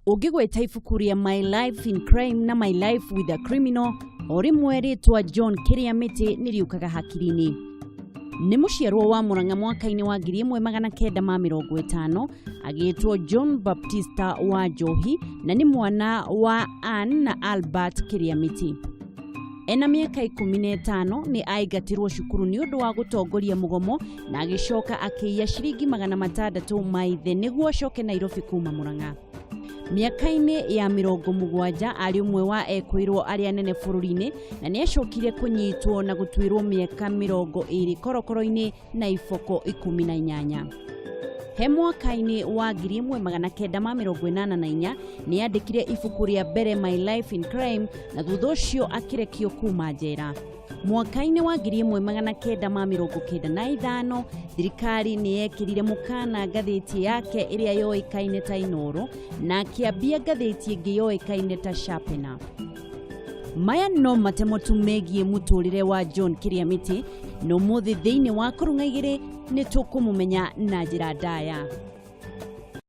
Ungigweta ibuku ria My Life in Crime na My Life with a Criminal, rimwe ritwa John Kiriamiti niriukaga hakiri-ini. Ni muciarwo wa Murang'a mwaka-ini wa 1950 agitwo John Baptista wa Johi na ni mwana wa Anne na Albert Kiriamiti. Ena miaka 15 ni aigatirwo cukuru ni undu wa gutongoria mugomo na agicoka akiya ciringi 600 maithe niguo acoke Nairobi kuma Murang'a. Miaka-ini ya 70 ari umwe wa ekwirwo aria nene bururi-ini na ni acokire kunyitwo na gutwirwo miaka 20 korokoro-ini na ifoko 18. He mwaka-ini wa 1984 ni andikire ibuku ria mbere My Life in Crime na thutha ucio akirekio kuma njera. Mwaka-ini wa 1995 thirikari ni yekirire mukana ngatheti yake iria yoikaine ta Inoro na akiambia ngatheti ingi yoikaine ta Sharpener. Maya no matemotu megie muturire wa John Kiriamiti no muthi thiini wa Kurung'a Igiri ni tukumumenya na njira ndaya.